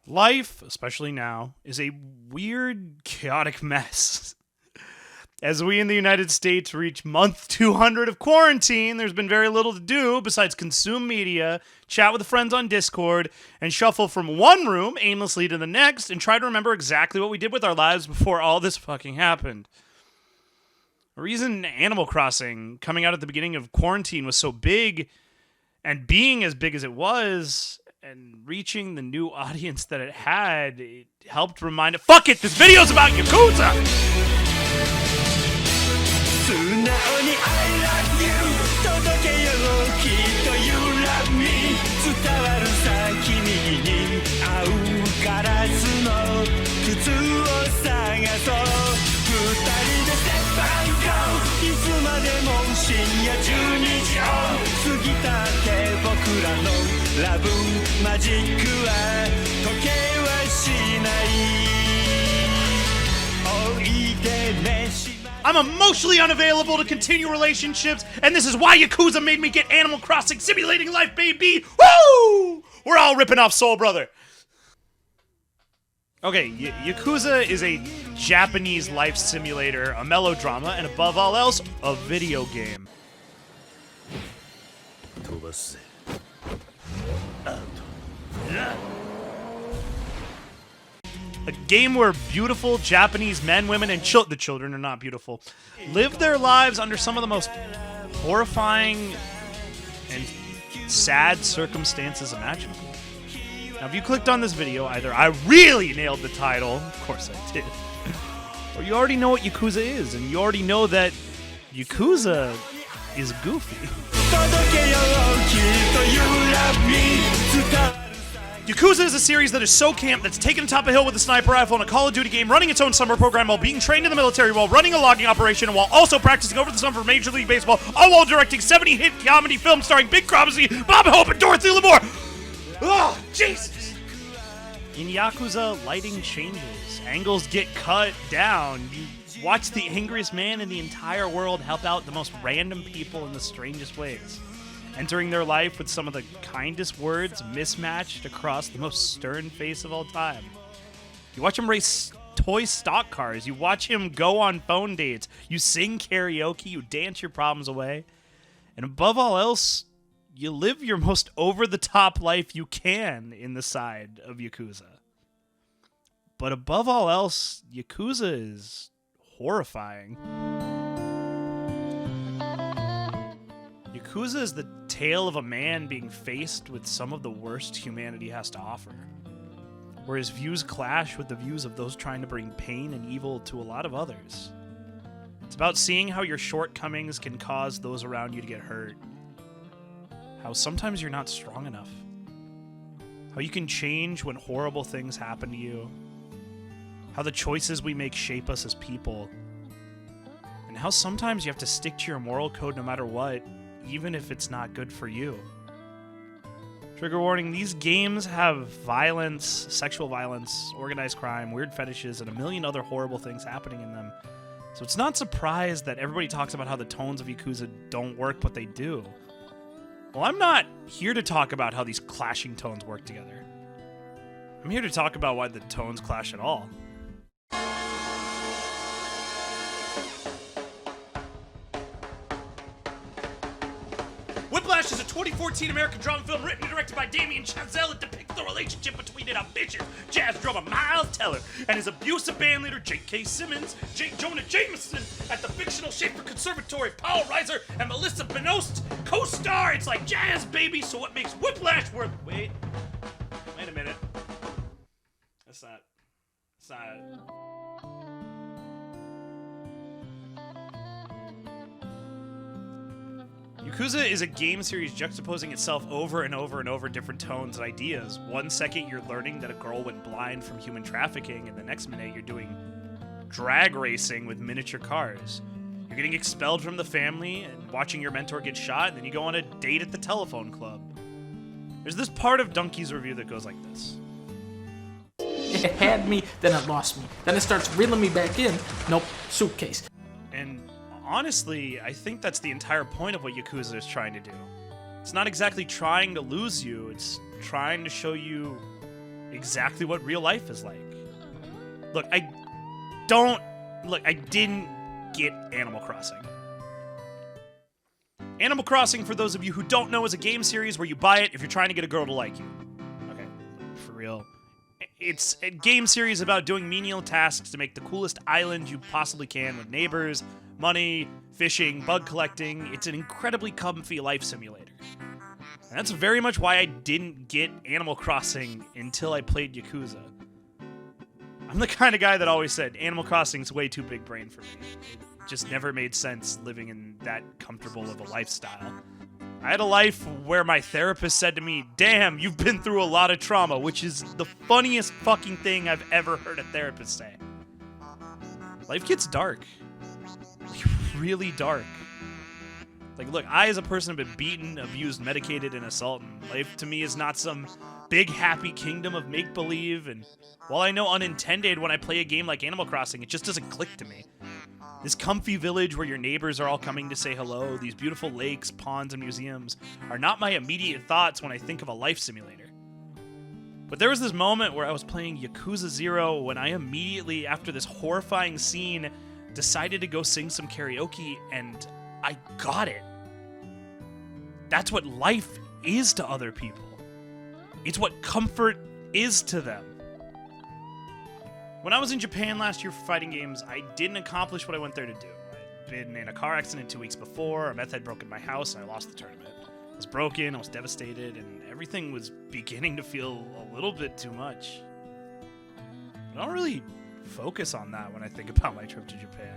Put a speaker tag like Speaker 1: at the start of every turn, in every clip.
Speaker 1: Life, especially now, is a weird, chaotic mess. As we in the United States reach month 200 of quarantine, there's been very little to do besides consume media, chat with friends on Discord, and shuffle from one room aimlessly to the next and try to remember exactly what we did with our lives before all this fucking happened. The reason Animal Crossing coming out at the beginning of quarantine was so big, and being as big as it was, and reaching the new audience that it had, it helped remind it. Fuck it! This video's about Yakuza! I'm emotionally unavailable to continue relationships, and this is why Yakuza made me get Animal Crossing Simulating Life, baby! Woo! We're all ripping off Soul Brother. Okay, Yakuza is a Japanese life simulator, a melodrama, and above all else, a video game. A game where beautiful Japanese men, women, and the children are not beautiful, live their lives under some of the most horrifying and sad circumstances imaginable. Now, if you clicked on this video, either I really nailed the title, of course I did, or you already know what Yakuza is, and you already know that Yakuza is goofy. Yakuza is a series that is so camp that's taken atop a hill with a sniper rifle in a Call of Duty game, running its own summer program while being trained in the military, while running a logging operation, and while also practicing over the summer for Major League Baseball, all while directing 70 hit comedy films starring Big Crosby, Bob Hope, and Dorothy Lamour. Oh, Jesus! In Yakuza, lighting changes. Angles get cut down. You watch the angriest man in the entire world help out the most random people in the strangest ways, entering their life with some of the kindest words mismatched across the most stern face of all time. You watch him race toy stock cars. You watch him go on phone dates. You sing karaoke. You dance your problems away. And above all else, you live your most over-the-top life you can in the side of Yakuza. But above all else, Yakuza is horrifying. Yakuza is the tale of a man being faced with some of the worst humanity has to offer, where his views clash with the views of those trying to bring pain and evil to a lot of others. It's about seeing how your shortcomings can cause those around you to get hurt, how sometimes you're not strong enough, how you can change when horrible things happen to you, how the choices we make shape us as people, and how sometimes you have to stick to your moral code no matter what, even if it's not good for you. Trigger warning, these games have violence, sexual violence, organized crime, weird fetishes, and a million other horrible things happening in them. So it's not surprised that everybody talks about how the tones of Yakuza don't work, but they do. Well, I'm not here to talk about how these clashing tones work together. I'm here to talk about why the tones clash at all. Whiplash is a 2014 American drama film written and directed by Damien Chazelle. It depicts the relationship between an ambitious jazz drummer Miles Teller and his abusive bandleader J.K. Simmons, J. Jonah Jameson, at the fictional Schaefer Conservatory, Paul Reiser, and Melissa Benoist co-star. It's like jazz, baby, so what makes Whiplash worth... Wait a minute. That's not... Yakuza is a game series juxtaposing itself over and over and over different tones and ideas. One second you're learning that a girl went blind from human trafficking, and the next minute you're doing drag racing with miniature cars. You're getting expelled from the family and watching your mentor get shot, and then you go on a date at the telephone club. There's this part of Donkey's review that goes like this.
Speaker 2: It had me, then it lost me. Then it starts reeling me back in. Nope, suitcase.
Speaker 1: And honestly, I think that's the entire point of what Yakuza is trying to do. It's not exactly trying to lose you, it's trying to show you exactly what real life is like. Look, I didn't get Animal Crossing. Animal Crossing, for those of you who don't know, is a game series where you buy it if you're trying to get a girl to like you. Okay, for real. It's a game series about doing menial tasks to make the coolest island you possibly can with neighbors, money, fishing, bug collecting. It's an incredibly comfy life simulator. And that's very much why I didn't get Animal Crossing until I played Yakuza. I'm the kind of guy that always said Animal Crossing's way too big brain for me. It just never made sense living in that comfortable of a lifestyle. I had a life where my therapist said to me, "Damn, you've been through a lot of trauma," which is the funniest fucking thing I've ever heard a therapist say. Life gets dark. Like, really dark. Like, look, I as a person have been beaten, abused, medicated, and assaulted. Life to me is not some big happy kingdom of make-believe, and while I know unintended when I play a game like Animal Crossing, it just doesn't click to me. This comfy village where your neighbors are all coming to say hello, these beautiful lakes, ponds, and museums are not my immediate thoughts when I think of a life simulator. But there was this moment where I was playing Yakuza 0 when I immediately, after this horrifying scene, decided to go sing some karaoke, and I got it. That's what life is to other people. It's what comfort is to them. When I was in Japan last year for fighting games, I didn't accomplish what I went there to do. I'd been in a car accident 2 weeks before, a meth had broken my house, and I lost the tournament. I was broken, I was devastated, and everything was beginning to feel a little bit too much. I don't really focus on that when I think about my trip to Japan.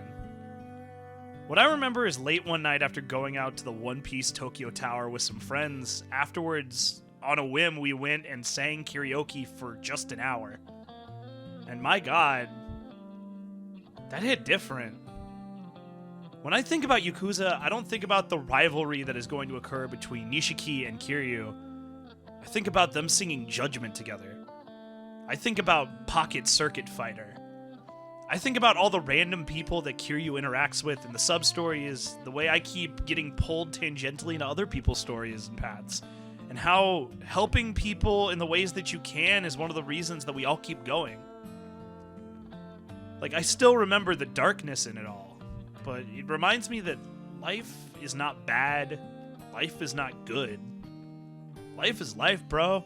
Speaker 1: What I remember is late one night after going out to the One Piece Tokyo Tower with some friends. Afterwards, on a whim, we went and sang karaoke for just an hour. And my God, that hit different. When I think about Yakuza, I don't think about the rivalry that is going to occur between Nishiki and Kiryu. I think about them singing Judgment together. I think about Pocket Circuit Fighter. I think about all the random people that Kiryu interacts with, and the sub-story is the way I keep getting pulled tangentially into other people's stories and paths, and how helping people in the ways that you can is one of the reasons that we all keep going. Like, I still remember the darkness in it all, but it reminds me that life is not bad, life is not good. Life is life, bro.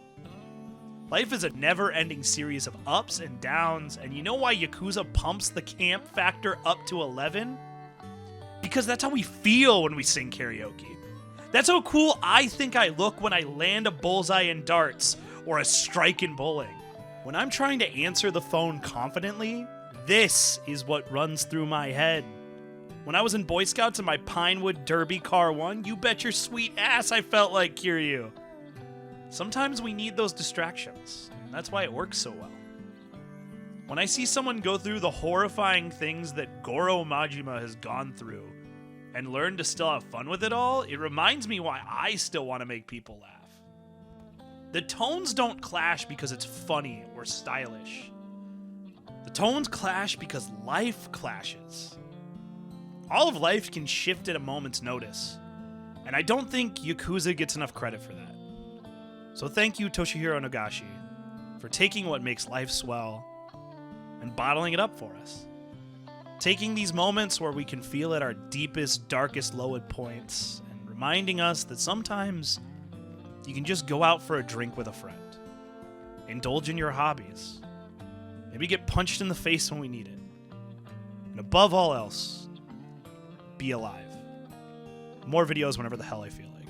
Speaker 1: Life is a never-ending series of ups and downs, and you know why Yakuza pumps the camp factor up to 11? Because that's how we feel when we sing karaoke. That's how cool I think I look when I land a bullseye in darts or a strike in bowling. When I'm trying to answer the phone confidently, this is what runs through my head. When I was in Boy Scouts and my Pinewood Derby car won, you bet your sweet ass I felt like Kiryu. Sometimes we need those distractions, and that's why it works so well. When I see someone go through the horrifying things that Goro Majima has gone through and learn to still have fun with it all, it reminds me why I still want to make people laugh. The tones don't clash because it's funny or stylish. The tones clash because life clashes. All of life can shift at a moment's notice, and I don't think Yakuza gets enough credit for that. So thank you, Toshihiro Nagashi, for taking what makes life swell and bottling it up for us. Taking these moments where we can feel at our deepest, darkest lowest points and reminding us that sometimes you can just go out for a drink with a friend, indulge in your hobbies, maybe get punched in the face when we need it, and above all else, be alive. More videos whenever the hell I feel like.